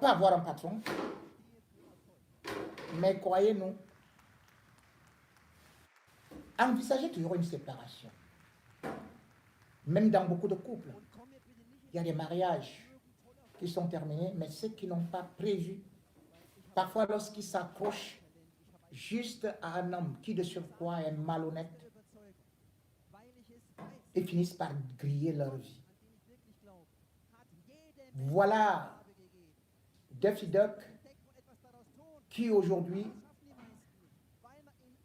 pas avoir un patron, mais croyez-nous, envisagez toujours une séparation. Même dans beaucoup de couples, il y a des mariages qui sont terminés, mais ceux qui n'ont pas prévu, parfois lorsqu'ils s'accrochent juste à un homme qui de surcroît est malhonnête, ils finissent par griller leur vie. Voilà Daffy Duck qui aujourd'hui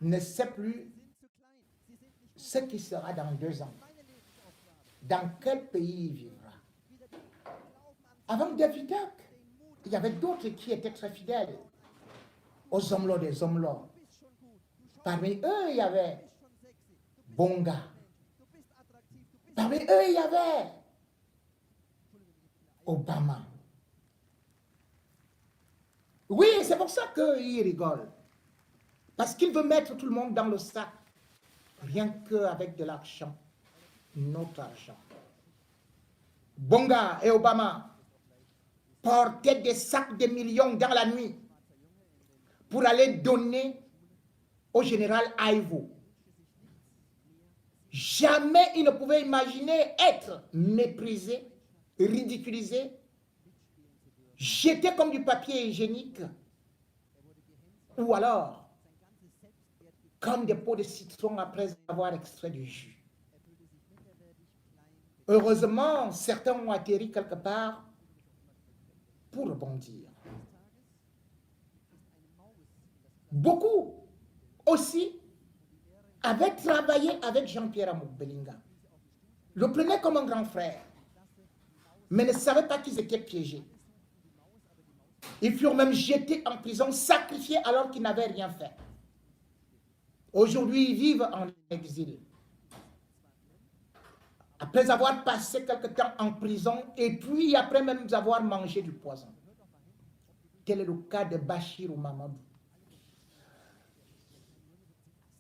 ne sait plus ce qui sera dans 2 ans. Dans quel pays il vivra. Avant Daffy Duck, il y avait d'autres qui étaient très fidèles aux hommes des hommes. Parmi eux, il y avait Bonga. Parmi eux, il y avait Obama. Oui, c'est pour ça qu'il rigole. Parce qu'il veut mettre tout le monde dans le sac. Rien qu'avec de l'argent. Notre argent. Bonga et Obama portaient des sacs de millions dans la nuit pour aller donner au général Aivo. Jamais il ne pouvait imaginer être méprisé, ridiculisé, jeté comme du papier hygiénique, ou alors comme des pots de citron après avoir extrait du jus. Heureusement, certains ont atterri quelque part pour rebondir. Beaucoup aussi avaient travaillé avec Jean-Pierre Amouk-Belinga, le prenaient comme un grand frère, mais ne savaient pas qu'ils étaient piégés. Ils furent même jetés en prison, sacrifiés alors qu'ils n'avaient rien fait. Aujourd'hui, ils vivent en exil. Après avoir passé quelque temps en prison et puis après même avoir mangé du poison. Tel est le cas de Bachirou Mamadou.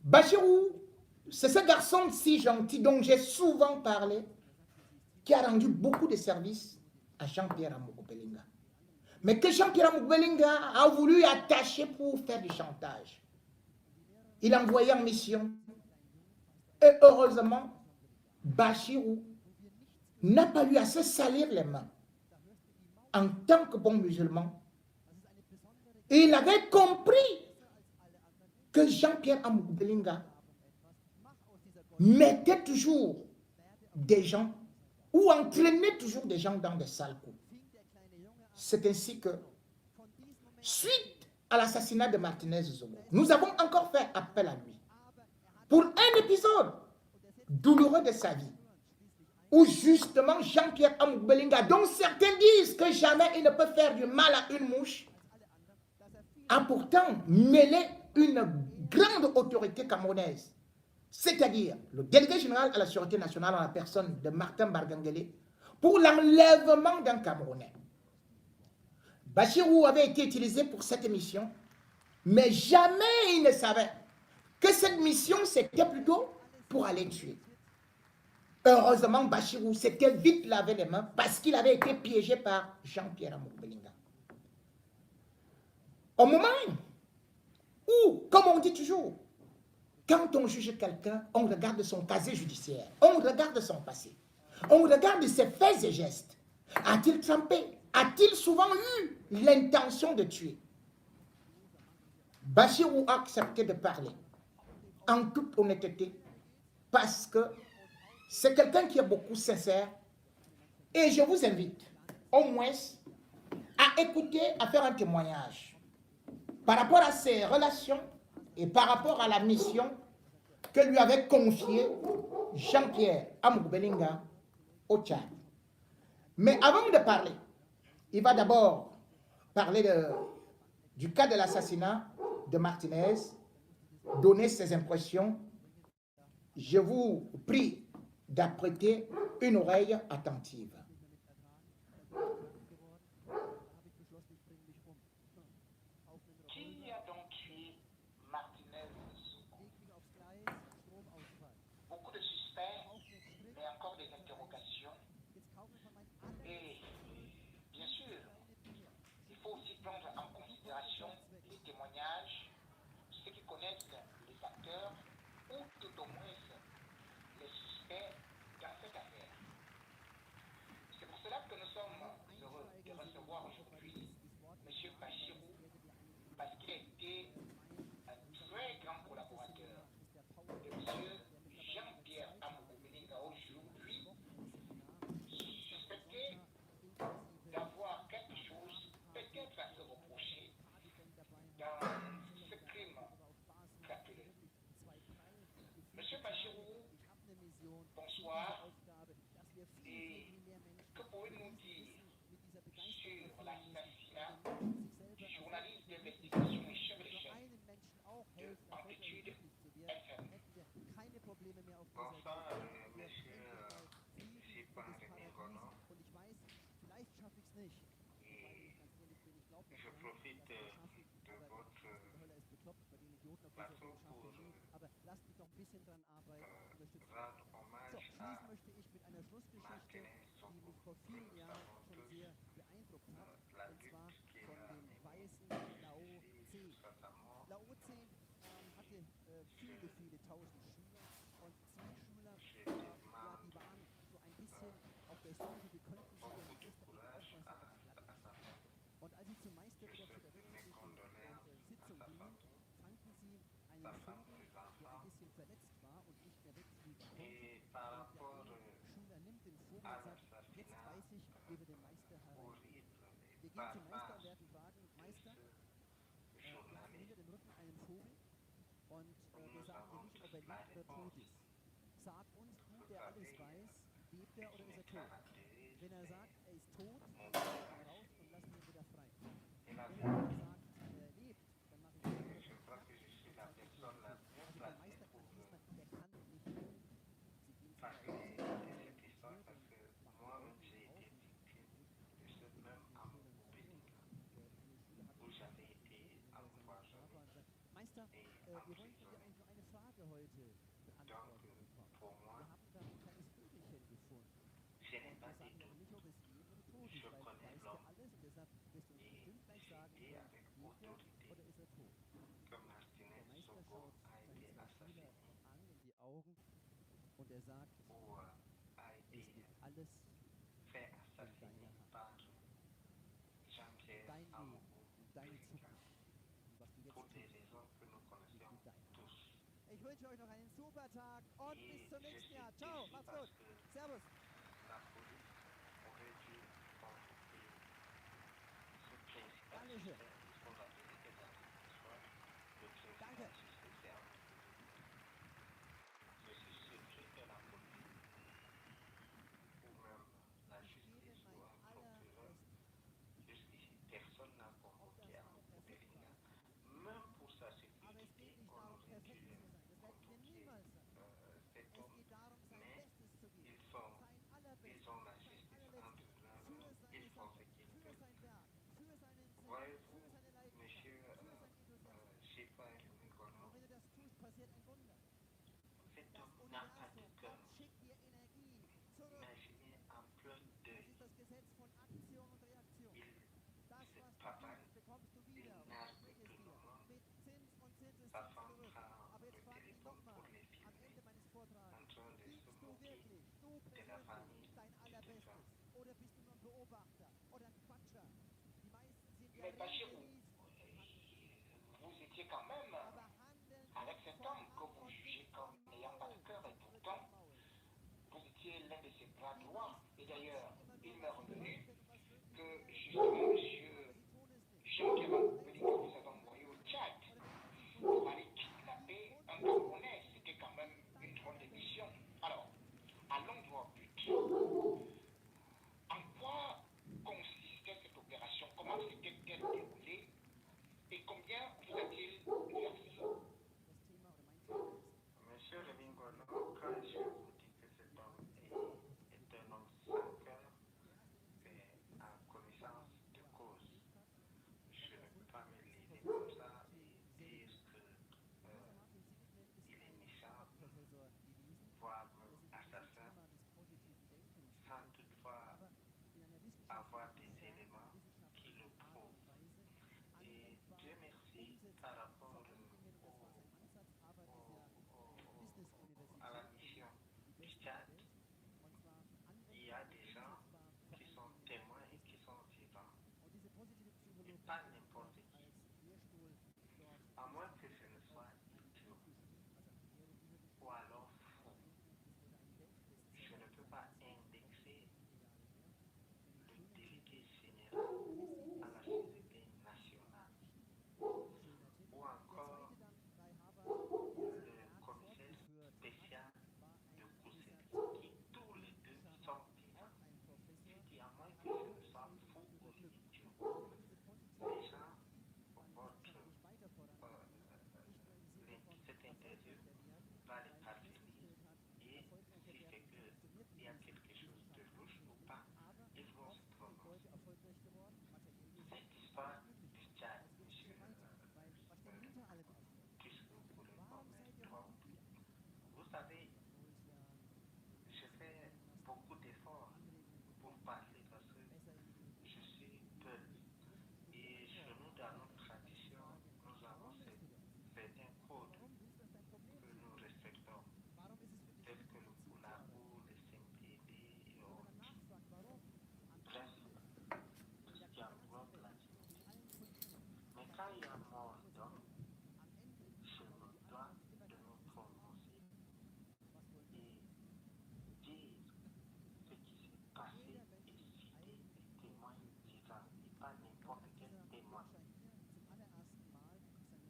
Bachirou, c'est ce garçon si gentil dont j'ai souvent parlé, qui a rendu beaucoup de services à Jean-Pierre Amouk-Belinga. Mais que Jean-Pierre Amouk-Belinga a voulu attacher pour faire du chantage. Il a envoyé en mission. Et heureusement, Bachirou n'a pas eu à se salir les mains. En tant que bon musulman, il avait compris que Jean-Pierre Amouk-Belinga mettait toujours des gens ou entraînait toujours des gens dans des sales coups. C'est ainsi que, suite à l'assassinat de Martinez Zogo, nous avons encore fait appel à lui pour un épisode douloureux de sa vie, où justement Jean-Pierre Amouk-Belinga, dont certains disent que jamais il ne peut faire du mal à une mouche, a pourtant mêlé une grande autorité camerounaise, c'est-à-dire le délégué général à la Sûreté nationale en la personne de Martin Bargangele, pour l'enlèvement d'un Camerounais. Bachirou avait été utilisé pour cette mission, mais jamais il ne savait que cette mission, c'était plutôt pour aller tuer. Heureusement, Bachirou s'était vite lavé les mains parce qu'il avait été piégé par Jean-Pierre Amouk-Belinga. Au moment où, comme on dit toujours, quand on juge quelqu'un, on regarde son casier judiciaire, on regarde son passé, on regarde ses faits et gestes. A-t-il trompé? A-t-il souvent eu l'intention de tuer? Bachirou a accepté de parler en toute honnêteté parce que c'est quelqu'un qui est beaucoup sincère et je vous invite au moins à écouter, à faire un témoignage par rapport à ses relations et par rapport à la mission que lui avait confiée Jean-Pierre Amouk-Belinga au Tchad. Mais avant de parler, il va d'abord parler du cas de l'assassinat de Martinez, donner ses impressions. Je vous prie d'apprêter une oreille attentive. Qui a donc tué Martinez? Beaucoup de suspects, mais encore des interrogations. Et bien sûr, il faut journaliste d'investigation et chef de chaîne de Amplitude FM. Bonsoir, monsieur Sipang Mingono. Et je profite de votre plateau pour rendre hommage à Martinez Sonko. Nous savons tous la lutte qu'il a menée jusqu'à sa mort. J'étais membre, beaucoup de courage à sa famille. Je souhaite mes condoléances à sa famille, sa femme, ses enfants. Et par rapport à l'assassinat horrible et barbare de ce journaliste, nous avons tous la réponse. Vous savez, ce n'est qu'un caractérise, mais mon père a fini. Et la vérité, je crois que je suis la personne la mieux placée pour parler de cette histoire parce que moi-même j'ai été victime de ce même amour pénible où j'avais été empoisonné et emprisonné. Donc, pour moi, je n'ai pas de doute. Je connais l'homme et j'ai dit avec autorité que Martinez Sogo a été assassiné ou a été fait assassiner par Jean-Pierre Amoubou Bellinga pour des raisons que nous connaissons tous. Et je suis déçu parce que la police aurait dû convoquer ce principal suspect, puisqu'on va dire que dans cette histoire, le principal suspect c'est Amoubou Bellinga. Je suis surpris que la police ou même la justice ou un procureur, jusqu'ici, personne n'a convoqué Amoubou Bellinga. Même pour sa sécurité, on aurait dû convoquer cet homme, mais ils ont la justice entre leurs mains, ils font ce qu'ils veulent. Voyez-vous, monsieur Shifa Mingono, cet homme n'a pas de cœur. Imaginez en plein deuil. Il se pavane, il nargue tout le monde. Sa femme prend le téléphone pour les filmer en train de se moquer de la famille du défunt. Mais Bachir, vous étiez quand même avec cet homme que vous jugez comme n'ayant pas de cœur et pourtant vous étiez l'un de ses bras droits. Et d'ailleurs, il m'est revenu que justement M. Jean-Pierre Bellinga vous avait envoyé au Tchad pour aller kidnapper un Camerounais. C'était quand même une drôle de mission. Alors, allons droit au but. En quoi consistait cette opération? Comment s'était-elle déroulée? Et combien vous a-t-il versé? Monsieur Mingono, quand je vous dis que cet homme est un homme sans cœur et en connaissance de cause, je ne peux pas me lever comme ça et dire qu'il est méchant, voire même assassin, sans toutefois avoir des éléments qui le prouvent. Et Dieu merci par rapport à la mission du Tchad, il y a des gens qui sont témoins et qui sont vivants. Et pas n'importe qui. À moins que ce ne soit idiot ou alors fou. Je ne peux pas indexer le délégué général à la sécurité nationale ou encore le commissaire spécial de Koussel, qui tous les deux sont vivants. Je dis à moins que je ne sois fou ou idiot.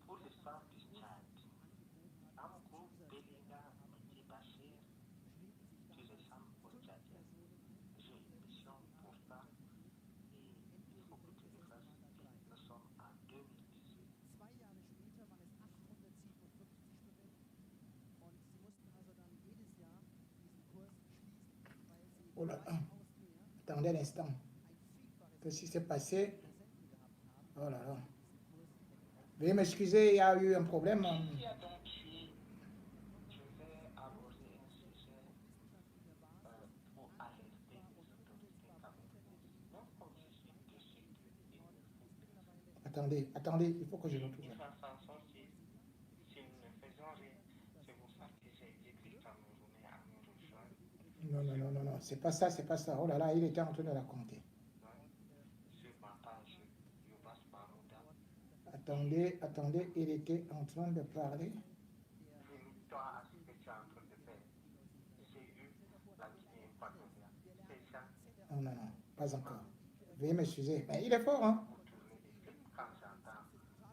pour l'histoire du Tchad, Amougou Belinga Miti Bachir, tu ressembles au Tchadien. J'ai une mission pour ça et il faut que tu le fasses vite. Nous sommes en 2018. 2 Jahre später waren es 857 Studenten. Und sie mussten also dann jedes Jahr diesen Kurs schließen, weil sie Oh là là. weitaus mehr, Attendez un instant. ein Vielfaches Qu'est-ce qui s'est passé? Interessenten gehabt haben, Oh là là. diesen Kurs hätten Veuillez m'excuser, il y a eu un problème. Qui a donc tué? Je vais aborder un sujet pour alerter les autorités camerounaises. Même comme je suis dessus, il me faut que les autorités. Attendez, attendez, il faut que je retrouve. De toute façon, si nous ne faisons rien, c'est pour ça que j'ai dit les Camerounais à nous rejoindre. Non, non, non, non, non, c'est pas ça, c'est pas ça. Oh là là, il était en train de raconter. Sur ma page Yobas Barouda, Attendez, attendez, il était en train de parler. limite-toi à ce que tu es en train de faire. J'ai eu la Guinée équatoriale. Ces gens Non, non, non, pas encore. Veuillez m'excuser. Mais il est fort, hein? vous tournez des films quand j'entends que vous dites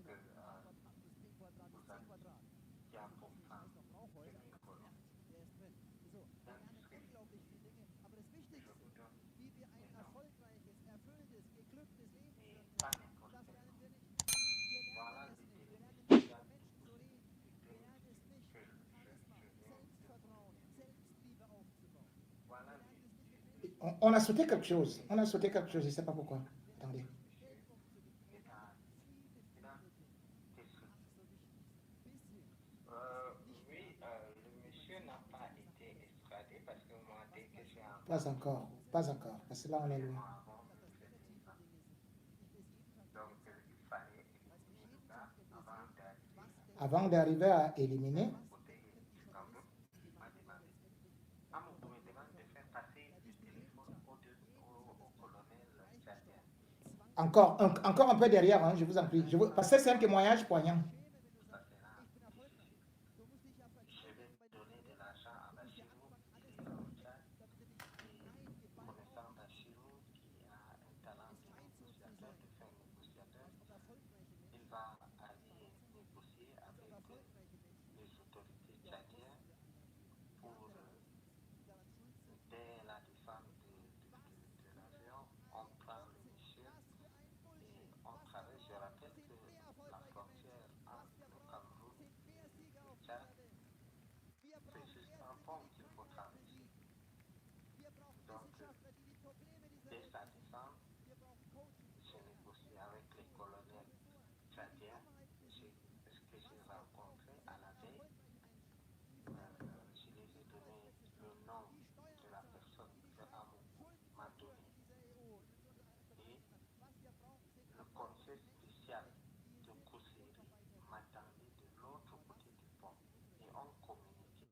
que vous avez qui a pour femme que les colons. der ist drin. So, wir lernen unglaublich viele Dinge. Aber das Je Wichtigste, vous donne wie wir ein erfolgreiches, erfülltes, geglücktes Leben et führen pas können, n'importe das quel lernen wir nom. nicht. Wir Voilà lernen es le nicht. Wir lernen délit nicht, social über Menschen zu reden. Wir lernen es nicht, que Charisma, je viens de Selbstvertrauen, Selbstliebe aufzubauen. Voilà Wir lernen le es nicht, mit délit Menschen On a sauté quelque chose. On a sauté quelque chose, je ne sais pas pourquoi. Attendez. Geld umzugehen. Wir lernen viele, viele Dinge. des trucs. Ach, so wichtig. Bis hin. Oui, le monsieur n'a pas été extradé parce que moi, dès que j'ai entendu Pas encore, pas encore, parce que là, on est loin. avant, dass das c'était negative ça. Dinge sind. Ich lese jeden Tag Donc, Nachrichten, il fallait weil es mich éliminer le jeden gars Tag avant interessiert, d'arriver was denken Avant d'arriver à éliminer, was côté denken die du Cameroun. Journalisten, die Il m'a machen ja demandé. letztendlich Amour me demande de faire passer ja, du diesen jeden téléphone Tag, au colonel Tchadien. encore, encore un peu derrière, hein, je vous en prie. Parce que c'est un témoignage poignant. Ça sera difficile. Du musst dich ja Je vais verkleiden bei den donner de Leuten. l'argent à Du musst ja Bachirou, anfangen, il alles est zu au Tchad. tun, damit er dich nein, wir Et ballen connaissant auf, Bachirou, qui a un talent es de scheint so zu négociateur, sein, de fin négociateur, als ob erfolgreiche il Menschen, va aller négocier als ob avec erfolgreiche Menschen les autorités ja tchadiennes Kosten pour, daran schuld sind. dès la descente de l'avion, on prend le monsieur Was für ein et Bullshit! on traverse. Je rappelle Es que sind mehr la erfolgreiche frontière Menschen. Was entre wir le brauchen, Cameroun sind mehr et Sieger le auf Tchad, dieser Welt. Wir c'est brauchen juste un Ärzte, pont die die qu'il faut Krankheit traverser. besiegen. Wir brauchen Donc, Wissenschaftler, die die Probleme dieser dès Welt sa lösen. descente, Wir brauchen Coaches, j'ai Trainer, négocié avec les Mentoren, colonels Professoren, die die tchadiens Dummheit que besiegen. j'ai Was wir brauchen, rencontrés à sind la veille. erfolgreiche Menschen, die Je Firmen les ai die donné Arbeitsplätze le schaffen, nom die Steuern de la zahlen, personne die die que Amougou Schulden m'a zerstören donné. in dieser EU, in unserer Vereinigten. Was wir brauchen, sind Le conseil erfolgreiche Menschen, spécial die de sind und Kousséri noch weiter sind. m'attendait de l'autre côté du pont et on communiquait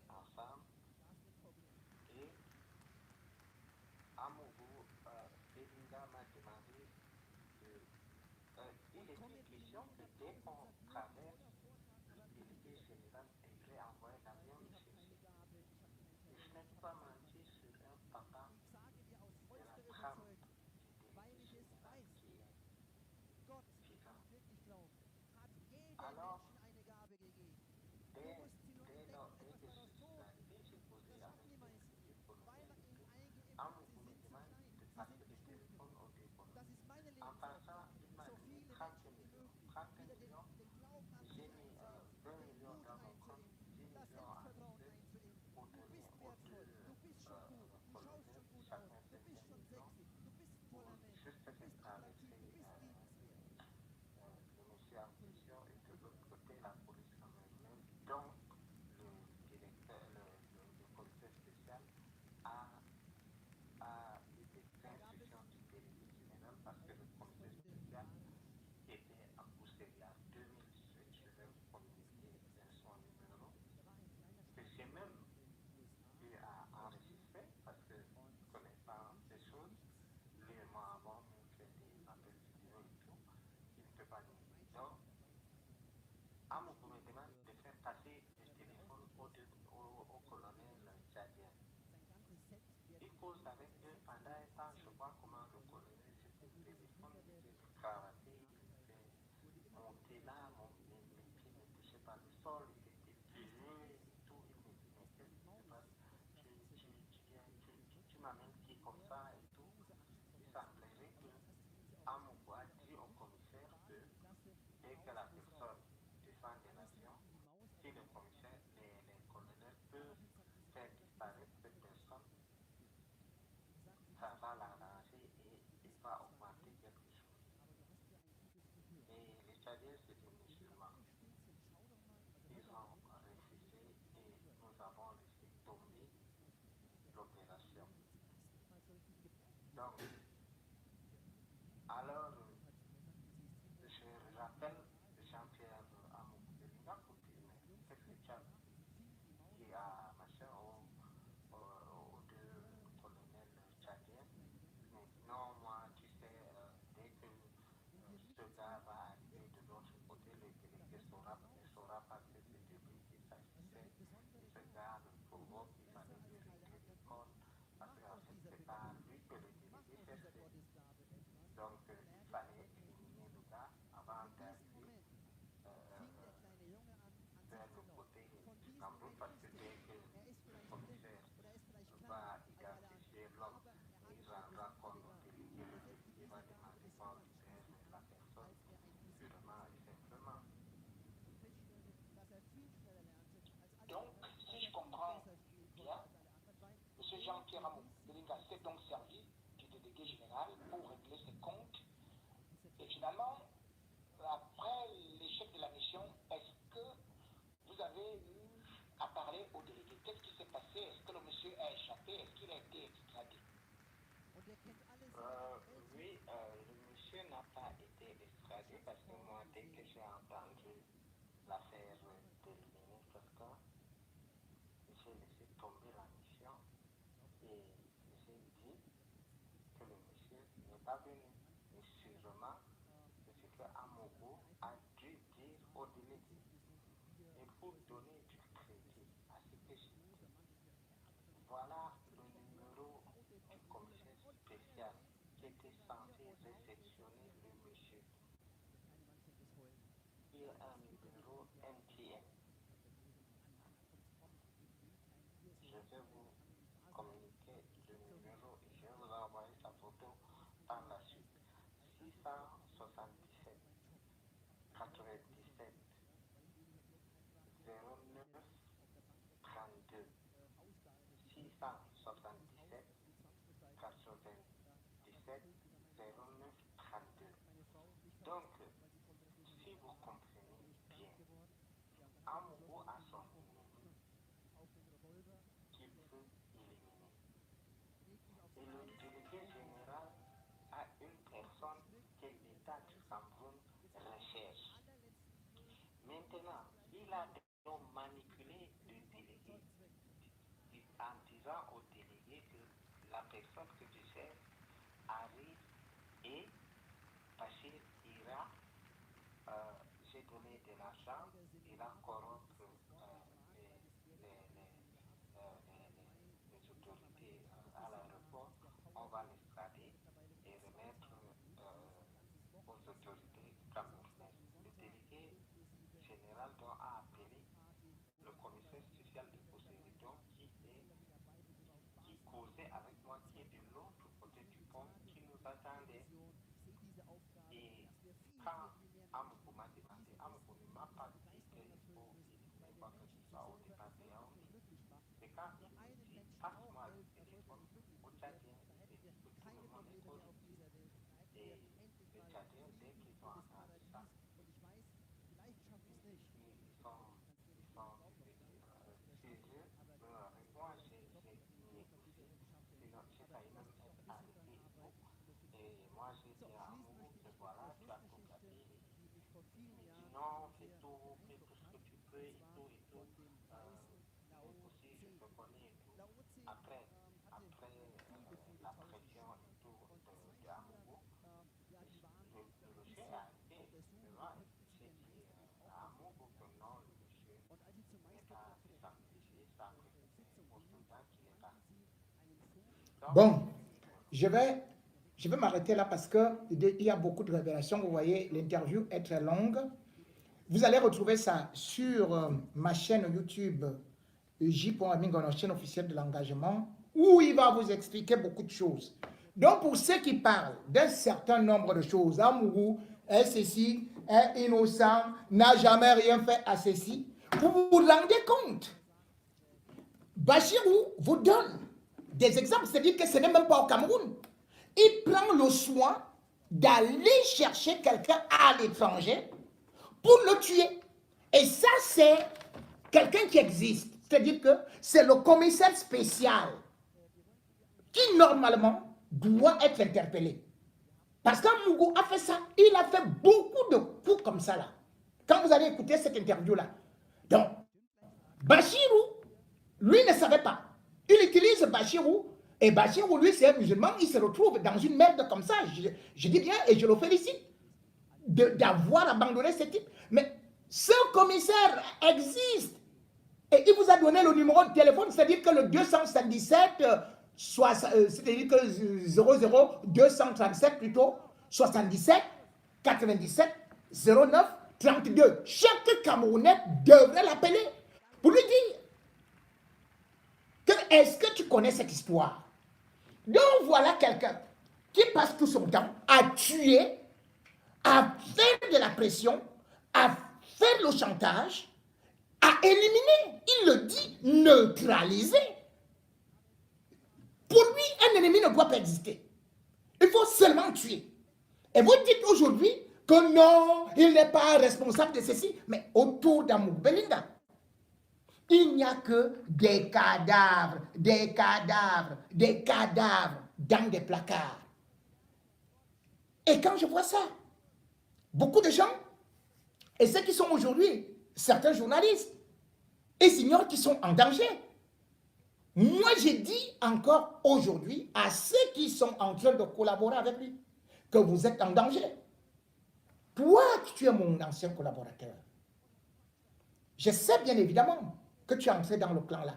ensemble Das wird Problem. et Amougou Belinga m'a demandé de... il était question que dès qu'on traverse le délégué général devrait envoyer l'avion le chercher. Et je n'ai pas menti sur un papa Ich sage dir aus de la vollster trame Überzeugung, du weil délégué ich es général weiß, qui est Gott, vivant. ich wirklich glaube, hat jedem Alors, Menschen eine Gabe gegeben. Du dès, musst sie nur dès, entdecken, dès que etwas je daraus suis tun. arrivé, j'ai posé Das avec machen die meisten, les weil colonels man et ihnen tout. eingeimpft hat, Amougou sie me sind zu demande klein, de sie passer sind le nicht gut téléphone genug. aux deux colonels. Das ist meine En Lebensaufgabe. passant, il m'a So donné viele 30 Menschen wie millions. möglich 30 wieder millions, den Glauben an j'ai sich mis einzuimpfen, 20 den millions Mut dans mon compte, einzuimpfen, 10 das millions en Selbstvertrauen espèces einzuimpfen. pour Du donner bist aux wertvoll, deux du bist schon gut, du schaust schon gut aus, chacun du bist 5 schon millions sexy, du bist ein pour toller Mensch, juste du faire bist attraktiv, du traverser bist liebenswert. le monsieur en question et de l'autre côté la police camerounaise. Donc, le directeur, le commissaire spécial a eu des instructions du délégué général parce que le commissaire spécial était en Cousseria 2018. Je vais vous communiquer son numéro. Que j'ai même eu à enregistrer parce que je ne connais pas ces choses. Lui et moi avons même fait des appels vidéo et tout. Il ne peut pas nier. Donc, Amougou me demande de faire passer le téléphone au colonel tchadien. Il cause avec eux pendant un temps. Je vois comment le colonel, c'était le téléphone, il était cravaté, il c'est des musulmans. Ils ont refusé et nous avons laissé tomber l'opération. Donc, alors, je rappelle Jean-Pierre Amoukoubelinga pour dire, mais qu'est-ce que tu as dit à machin aux deux colonels tchadiens? Mais non, moi, tu sais, dès que ce gars va arriver de l'autre côté, le délégué ne saura pas que c'est de lui qu'il s'agissait. Ce gars le provoque, il fallait lui régler des comptes, parce qu'en fait, c'est pas lui que le délégué cherchait. Donc, il fallait éliminer le gars avant d'arriver vers le côté du Cameroun, parce que dès que le commissaire va identifier l'homme, il rendra compte au délégué, le délégué va demander quoi faire la personne, purement et simplement. Donc, si je comprends bien, M. Jean-Pierre Amoukoubelinga s'est donc servi du délégué général pour régler ses comptes. Et finalement, après l'échec de la mission, est-ce que vous avez eu à parler au délégué? Qu'est-ce qui s'est passé? Est-ce que le monsieur a échappé? Est-ce qu'il a été extradé? Oui, le monsieur n'a pas été extradé parce que moi, dès que j'ai entendu l'affaire de l'administration, j'ai laissé tomber la mission et j'ai dit que le monsieur n'est pas venu. Mais sûrement, c'est ce que Amogo a dû dire au délégué. Et pour donner du crédit à ce que j'ai dit, voilà le numéro du commissaire spécial qui était censé réceptionner le monsieur. Il a un numéro MTN. Je vais vous communiquer le numéro et je vais vous envoyer sa photo par la suite. 677 97 09 32 677 97 09 32. Donc, si vous comprenez bien, Amogo a son ennemi qu'il veut éliminer. Et le délégué général a une personne que l'État du Cameroun recherche. Maintenant, il a donc manipulé le délégué en disant au délégué que la personne que tu cherches arrive et Bachir ira, j'ai donné de l'argent, il a corrompre les autorités à l'aéroport, on va l'extrader et remettre aux autorités camerounaises. Le délégué général donc a appelé le commissaire spécial de Poséidon qui causait avec moi, qui est de l'autre côté du pont, qui nous attendait. Et quand Amogo m'a demandé, Amogo ne m'a pas dit qu'il faut éliminer quoi que ce soit au départ de Yaoundé. C'est quand il me dit, passe-moi le téléphone au Tchadien et dit que tout le monde est horrifié. Et les Tchadiens, dès qu'ils ont entendu ça, chez eux, avec moi, j'ai négocié, sinon j'ai failli même être arrêté et tout. Et moi, j'ai dit à Amogo que voilà, tu as tout gâté. Il me dit non, fais tout ce que tu peux et tout et tout. Négocie, je te connais et tout. Après la pression et tout de Amogo, le monsieur est arrivé. J'ai dit à Amogo que non, le monsieur n'est pas désagrégé, ça que c'est au Soudan qu'il est parti. Donc, Bon, je vais m'arrêter là parce qu'il y a beaucoup de révélations. Vous voyez, l'interview est très longue. Vous allez retrouver ça sur ma chaîne YouTube, J.Amingo, la chaîne officielle de l'engagement, où il va vous expliquer beaucoup de choses. Donc, pour ceux qui parlent d'un certain nombre de choses, Amougou est ceci, est innocent, n'a jamais rien fait à ceci, vous vous rendez compte. Bachirou vous donne des exemples, c'est-à-dire que ce n'est même pas au Cameroun. Il prend le soin d'aller chercher quelqu'un à l'étranger pour le tuer. Et ça, c'est quelqu'un qui existe. C'est-à-dire que c'est le commissaire spécial qui, normalement, doit être interpellé. Parce qu'Amougou a fait ça. Il a fait beaucoup de coups comme ça, là. Quand vous allez écouter cette interview-là. Donc, Bachirou, lui ne savait pas. Il utilise Bachirou. Et Bachirou, lui, c'est un musulman. Il se retrouve dans une merde comme ça. Je dis bien, et je le félicite, d'avoir abandonné ce type. Mais ce commissaire existe. Et il vous a donné le numéro de téléphone, c'est-à-dire que le 277, c'est-à-dire que 00237 plutôt, 77 97 09 32. Chaque Camerounais devrait l'appeler pour lui dire que est-ce que tu connais cette histoire? Donc voilà quelqu'un qui passe tout son temps à tuer, à faire de la pression, à faire le chantage, à éliminer, il le dit, neutraliser. Pour lui, un ennemi ne doit pas exister. Il faut seulement tuer. Et vous dites aujourd'hui que non, il n'est pas responsable de ceci. Mais autour d'Amougou Belinga, il n'y a que des cadavres, des cadavres, des cadavres dans des placards. Et quand je vois ça, beaucoup de gens, et ceux qui sont aujourd'hui, certains journalistes, ils ignorent qu'ils sont en danger. Moi, j'ai dit encore aujourd'hui à ceux qui sont en train de collaborer avec lui que vous êtes en danger. Toi, tu es mon ancien collaborateur. Je sais bien évidemment que tu es entré dans le clan là.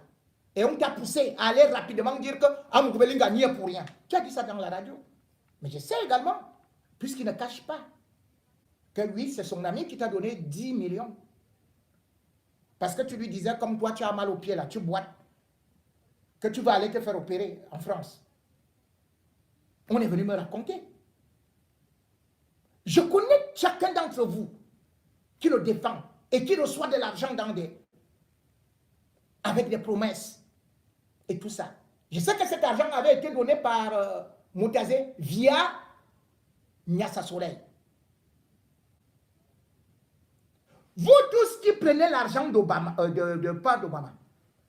Et on t'a poussé à aller rapidement dire que Amougou Belinga n'y est pour rien. Tu as dit ça dans la radio. Mais je sais également, puisqu'il ne cache pas, que lui, c'est son ami qui t'a donné 10 millions. Parce que tu lui disais, comme toi, tu as mal au pied là, tu boites, que tu vas aller te faire opérer en France. On est venu me raconter. Je connais chacun d'entre vous qui le défend et qui reçoit de l'argent avec des promesses et tout ça. Je sais que cet argent avait été donné par Moutazé via Nyassa Soleil. Vous tous qui prenez l'argent d'Obama, pas d'Obama,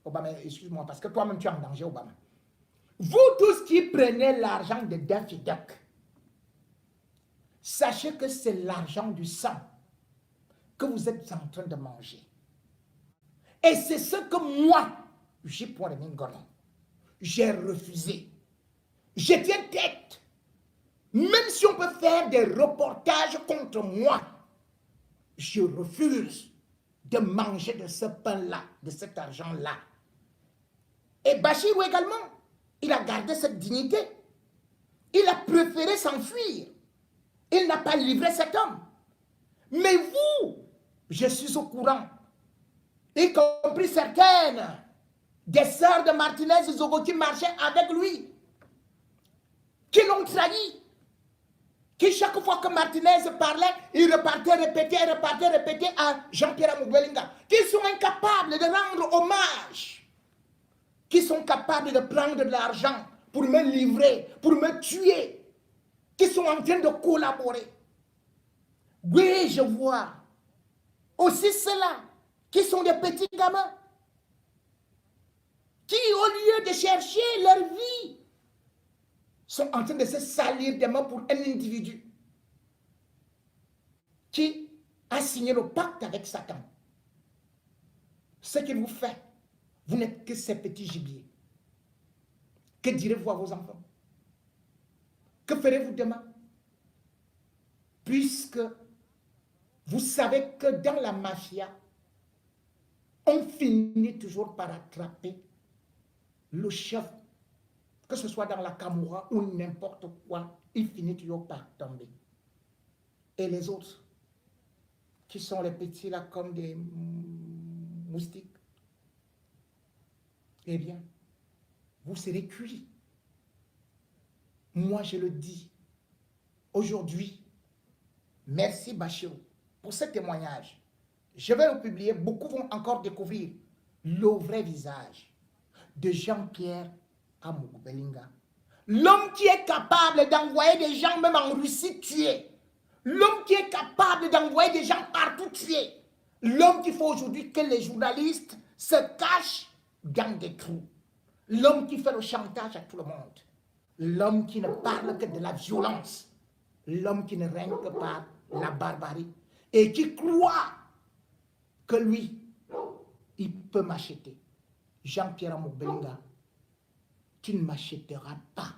Obama, excuse-moi, parce que toi-même tu es en danger, Obama. Vous tous qui prenez l'argent de Daffy Duck, sachez que c'est l'argent du sang que vous êtes en train de manger. Et c'est ce que moi, j'ai refusé. Je tiens tête. Même si on peut faire des reportages contre moi, je refuse de manger de ce pain-là, de cet argent-là. Et Bachirou également, il a gardé cette dignité. Il a préféré s'enfuir. Il n'a pas livré cet homme. Mais vous, je suis au courant, y compris certaines des sœurs de Martinez Zogo qui marchaient avec lui, qui l'ont trahi, qui chaque fois que Martinez parlait, il repartait répéter à Jean-Pierre Amougou Belinga, qui sont incapables de rendre hommage, qui sont capables de prendre de l'argent pour me livrer, pour me tuer, qui sont en train de collaborer. Oui, je vois aussi ceux-là, qui sont des petits gamins, qui au lieu de chercher leur vie, sont en train de se salir des mains pour un individu qui a signé le pacte avec Satan. Ce qu'il vous fait, vous n'êtes que ces petits gibiers. Que direz-vous à vos enfants? Que ferez-vous demain? Puisque vous savez que dans la mafia, on finit toujours par attraper le chef, que ce soit dans la Camorra ou n'importe quoi, il finit toujours par tomber. Et les autres, qui sont les petits là comme des moustiques, eh bien, vous serez cuits. Moi, je le dis, aujourd'hui, merci Bachirou pour ce témoignage. Je vais le publier, beaucoup vont encore découvrir le vrai visage de Jean-Pierre Amougou Belinga. L'homme qui est capable d'envoyer des gens même en Russie tuer. L'homme qui est capable d'envoyer des gens partout tuer. L'homme qui fait aujourd'hui que les journalistes se cachent dans des trous. L'homme qui fait le chantage à tout le monde. L'homme qui ne parle que de la violence. L'homme qui ne règne que par la barbarie. Et qui croit que lui, il peut m'acheter. Jean-Pierre Amour Belinga, tu ne m'achèteras pas.